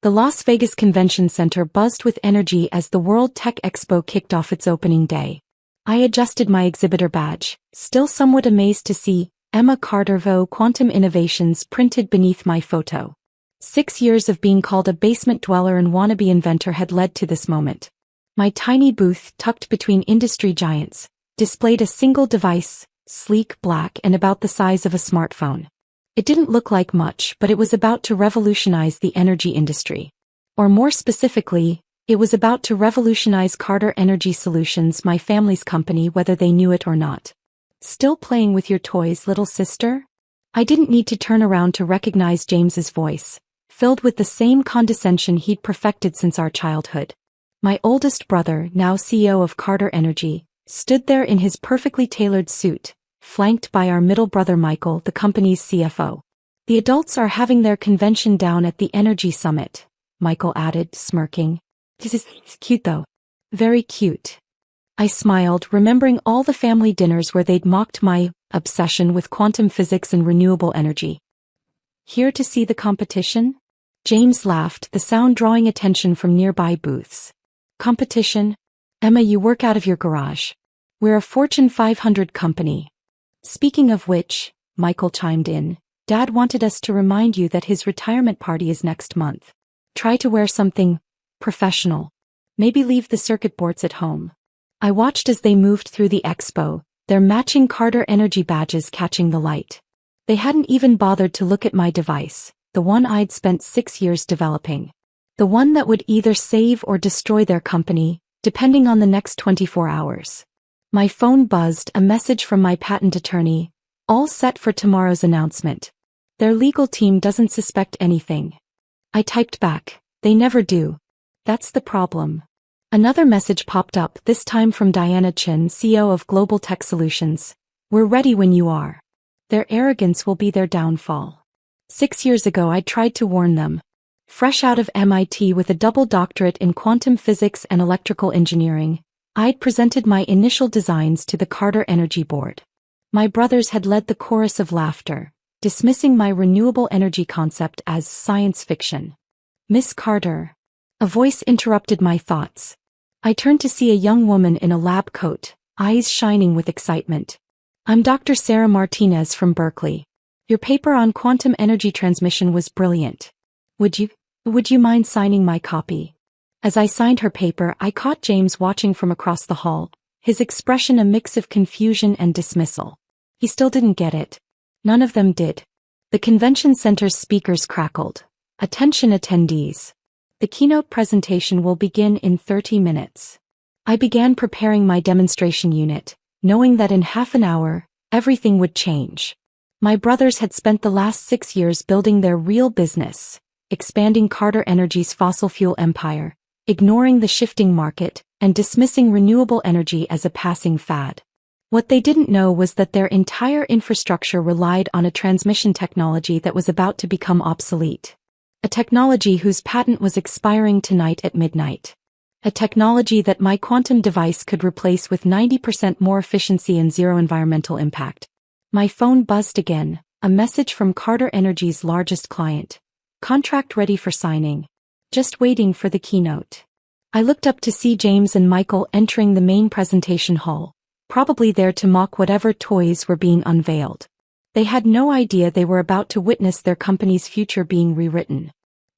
The Las Vegas Convention Center buzzed with energy as the World Tech Expo kicked off its opening day. I adjusted my exhibitor badge, still somewhat amazed to see Emma Carter Quantum Innovations printed beneath my photo. 6 years of being called a basement dweller and wannabe inventor had led to this moment. My tiny booth, tucked between industry giants, displayed a single device, sleek, black, and about the size of a smartphone. It didn't look like much, but it was about to revolutionize the energy industry. Or more specifically, it was about to revolutionize Carter Energy Solutions, my family's company, whether they knew it or not. Still playing with your toys, little sister? I didn't need to turn around to recognize James's voice, filled with the same condescension he'd perfected since our childhood. My oldest brother, now CEO of Carter Energy, stood there in his perfectly tailored suit, flanked by our middle brother Michael, the company's CFO. The adults are having their convention down at the Energy Summit, Michael added, smirking. This is cute though. Very cute. I smiled, remembering all the family dinners where they'd mocked my obsession with quantum physics and renewable energy. Here to see the competition? James laughed, the sound drawing attention from nearby booths. Competition? Emma, you work out of your garage. We're a Fortune 500 company. Speaking of which, Michael chimed in, Dad wanted us to remind you that his retirement party is next month. Try to wear something professional. Maybe leave the circuit boards at home. I watched as they moved through the expo, their matching Carter Energy badges catching the light. They hadn't even bothered to look at my device, the one I'd spent 6 years developing. The one that would either save or destroy their company, depending on the next 24 hours. My phone buzzed, a message from my patent attorney, all set for tomorrow's announcement. Their legal team doesn't suspect anything. I typed back, they never do. That's the problem. Another message popped up, this time from Diana Chin, CEO of Global Tech Solutions. We're ready when you are. Their arrogance will be their downfall. 6 years ago I tried to warn them. Fresh out of MIT with a double doctorate in quantum physics and electrical engineering, I'd presented my initial designs to the Carter Energy Board. My brothers had led the chorus of laughter, dismissing my renewable energy concept as science fiction. Miss Carter. A voice interrupted my thoughts. I turned to see a young woman in a lab coat, eyes shining with excitement. I'm Dr. Sarah Martinez from Berkeley. Your paper on quantum energy transmission was brilliant. Would you mind signing my copy? As I signed her paper, I caught James watching from across the hall, his expression a mix of confusion and dismissal. He still didn't get it. None of them did. The convention center's speakers crackled. Attention attendees. The keynote presentation will begin in 30 minutes. I began preparing my demonstration unit, knowing that in half an hour, everything would change. My brothers had spent the last 6 years building their real business, expanding Carter Energy's fossil fuel empire, ignoring the shifting market, and dismissing renewable energy as a passing fad. What they didn't know was that their entire infrastructure relied on a transmission technology that was about to become obsolete. A technology whose patent was expiring tonight at midnight. A technology that my quantum device could replace with 90% more efficiency and zero environmental impact. My phone buzzed again, a message from Carter Energy's largest client. Contract ready for signing. Just waiting for the keynote. I looked up to see James and Michael entering the main presentation hall, probably there to mock whatever toys were being unveiled. They had no idea they were about to witness their company's future being rewritten.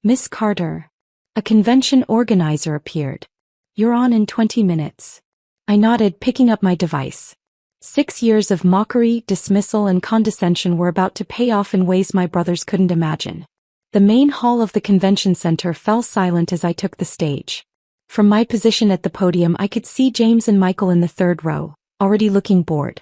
Miss Carter. A convention organizer appeared. You're on in 20 minutes. I nodded, picking up my device. 6 years of mockery, dismissal, and condescension were about to pay off in ways my brothers couldn't imagine. The main hall of the convention center fell silent as I took the stage. From my position at the podium I could see James and Michael in the third row, already looking bored.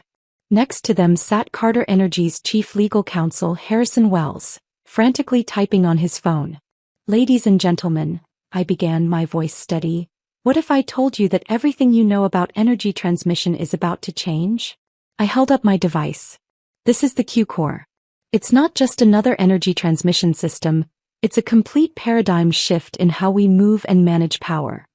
Next to them sat Carter Energy's chief legal counsel Harrison Wells, frantically typing on his phone. Ladies and gentlemen, I began, my voice steady, what if I told you that everything you know about energy transmission is about to change? I held up my device. This is the Q-Core. It's not just another energy transmission system, it's a complete paradigm shift in how we move and manage power.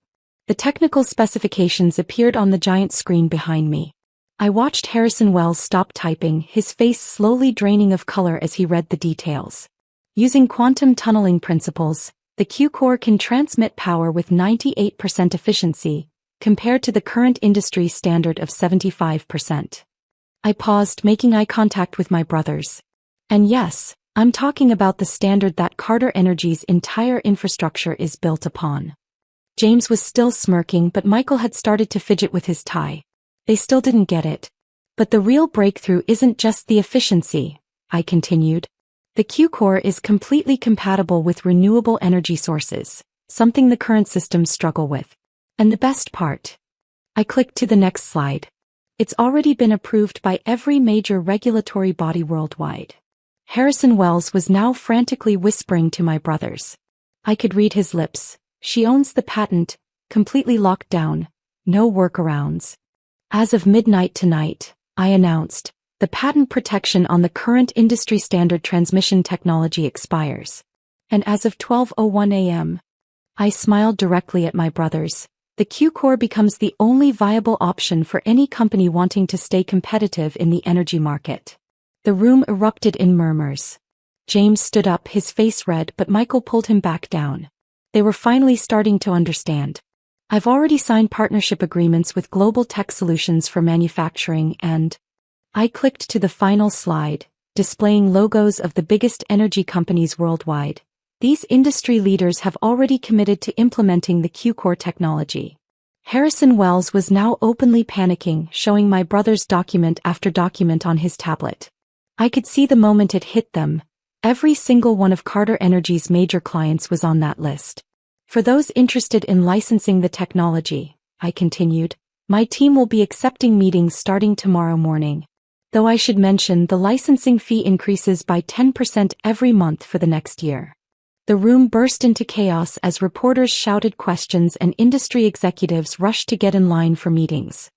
The technical specifications appeared on the giant screen behind me. I watched Harrison Wells stop typing, his face slowly draining of color as he read the details. Using quantum tunneling principles, The Q-core can transmit power with 98% efficiency, compared to the current industry standard of 75%. I paused, making eye contact with my brothers. And yes, I'm talking about the standard that Carter Energy's entire infrastructure is built upon. James was still smirking, but Michael had started to fidget with his tie. They still didn't get it. But the real breakthrough isn't just the efficiency, I continued. The Q-core is completely compatible with renewable energy sources, something the current systems struggle with. And the best part. I clicked to the next slide. It's already been approved by every major regulatory body worldwide. Harrison Wells was now frantically whispering to my brothers. I could read his lips. She owns the patent, completely locked down, no workarounds. As of midnight tonight, I announced, the patent protection on the current industry standard transmission technology expires. And as of 12:01 a.m., I smiled directly at my brothers. The Q-core becomes the only viable option for any company wanting to stay competitive in the energy market. The room erupted in murmurs. James stood up, his face red, but Michael pulled him back down. They were finally starting to understand. I've already signed partnership agreements with Global Tech Solutions for manufacturing and... I clicked to the final slide, displaying logos of the biggest energy companies worldwide. These industry leaders have already committed to implementing the Q-core technology. Harrison Wells was now openly panicking, showing my brothers document after document on his tablet. I could see the moment it hit them. Every single one of Carter Energy's major clients was on that list. For those interested in licensing the technology, I continued, my team will be accepting meetings starting tomorrow morning. Though I should mention the licensing fee increases by 10% every month for the next year. The room burst into chaos as reporters shouted questions and industry executives rushed to get in line for meetings.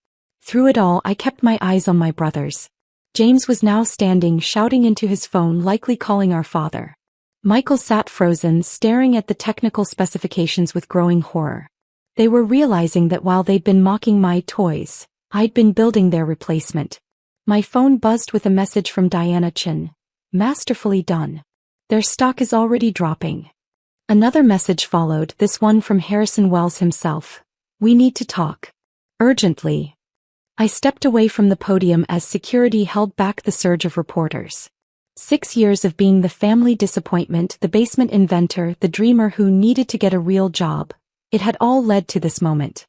Through it all, I kept my eyes on my brothers. James was now standing, shouting into his phone, likely calling our father. Michael sat frozen, staring at the technical specifications with growing horror. They were realizing that while they'd been mocking my toys, I'd been building their replacement. My phone buzzed with a message from Diana Chin. Masterfully done. Their stock is already dropping. Another message followed, this one from Harrison Wells himself. We need to talk. Urgently. I stepped away from the podium as security held back the surge of reporters. 6 years of being the family disappointment, the basement inventor, the dreamer who needed to get a real job. It had all led to this moment.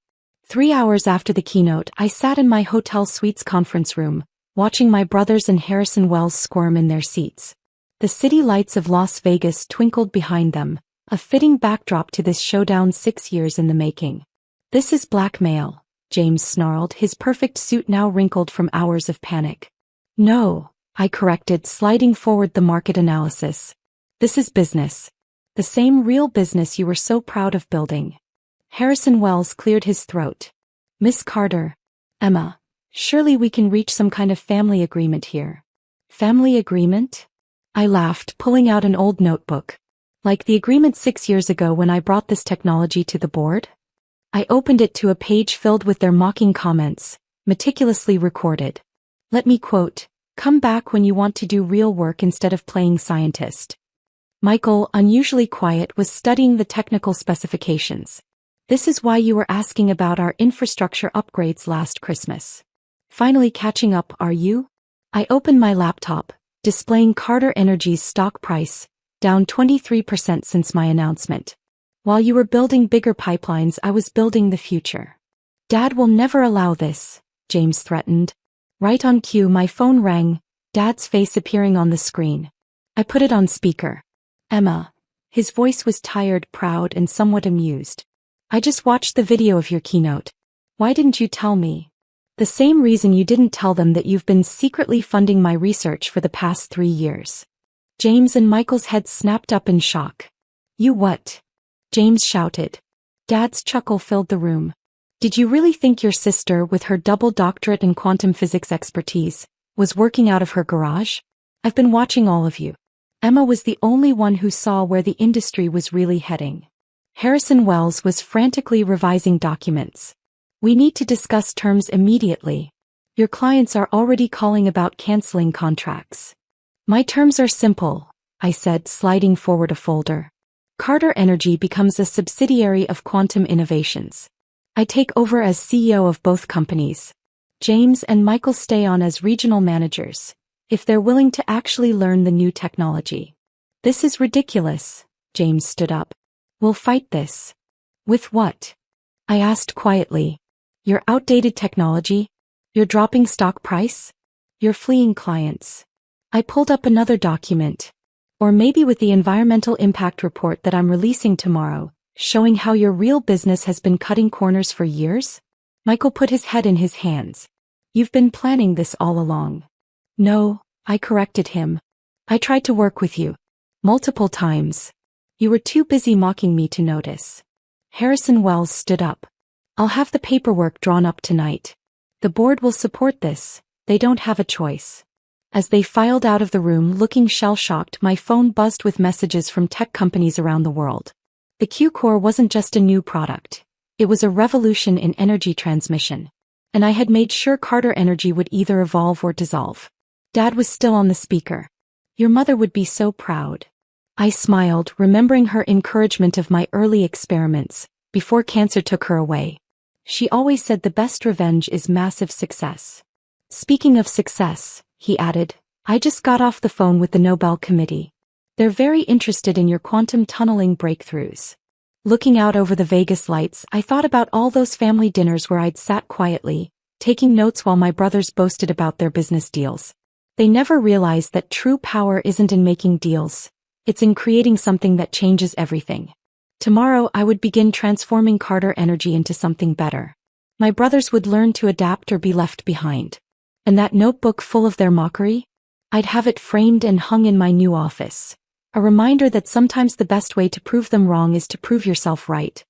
3 hours after the keynote, I sat in my hotel suite's conference room, watching my brothers and Harrison Wells squirm in their seats. The city lights of Las Vegas twinkled behind them, a fitting backdrop to this showdown 6 years in the making. This is blackmail, James snarled, his perfect suit now wrinkled from hours of panic. No, I corrected, sliding forward the market analysis. This is business. The same real business you were so proud of building. Harrison Wells cleared his throat. Miss Carter. Emma. Surely we can reach some kind of family agreement here. Family agreement? I laughed, pulling out an old notebook. Like the agreement 6 years ago when I brought this technology to the board? I opened it to a page filled with their mocking comments, meticulously recorded. Let me quote, "Come back when you want to do real work instead of playing scientist." Michael, unusually quiet, was studying the technical specifications. This is why you were asking about our infrastructure upgrades last Christmas. Finally catching up, are you? I opened my laptop, displaying Carter Energy's stock price, down 23% since my announcement. While you were building bigger pipelines, I was building the future. Dad will never allow this, James threatened. Right on cue, my phone rang, Dad's face appearing on the screen. I put it on speaker. Emma. His voice was tired, proud, and somewhat amused. I just watched the video of your keynote. Why didn't you tell me? The same reason you didn't tell them that you've been secretly funding my research for the past 3 years. James and Michael's heads snapped up in shock. You what? James shouted. Dad's chuckle filled the room. Did you really think your sister, with her double doctorate in quantum physics expertise, was working out of her garage? I've been watching all of you. Emma was the only one who saw where the industry was really heading. Harrison Wells was frantically revising documents. We need to discuss terms immediately. Your clients are already calling about canceling contracts. My terms are simple, I said, sliding forward a folder. Carter Energy becomes a subsidiary of Quantum Innovations. I take over as CEO of both companies. James and Michael stay on as regional managers, if they're willing to actually learn the new technology. This is ridiculous. James stood up. We'll fight this. With what? I asked quietly. Your outdated technology? Your dropping stock price? Your fleeing clients? I pulled up another document. Or maybe with the environmental impact report that I'm releasing tomorrow, showing how your real business has been cutting corners for years? Michael put his head in his hands. You've been planning this all along. No, I corrected him. I tried to work with you. Multiple times. You were too busy mocking me to notice. Harrison Wells stood up. I'll have the paperwork drawn up tonight. The board will support this. They don't have a choice. As they filed out of the room looking shell-shocked, my phone buzzed with messages from tech companies around the world. The Q-Core wasn't just a new product. It was a revolution in energy transmission. And I had made sure Carter Energy would either evolve or dissolve. Dad was still on the speaker. Your mother would be so proud. I smiled, remembering her encouragement of my early experiments, before cancer took her away. She always said the best revenge is massive success. Speaking of success, he added, I just got off the phone with the Nobel Committee. They're very interested in your quantum tunneling breakthroughs. Looking out over the Vegas lights, I thought about all those family dinners where I'd sat quietly, taking notes while my brothers boasted about their business deals. They never realized that true power isn't in making deals. It's in creating something that changes everything. Tomorrow I would begin transforming Carter Energy into something better. My brothers would learn to adapt or be left behind. And that notebook full of their mockery? I'd have it framed and hung in my new office. A reminder that sometimes the best way to prove them wrong is to prove yourself right.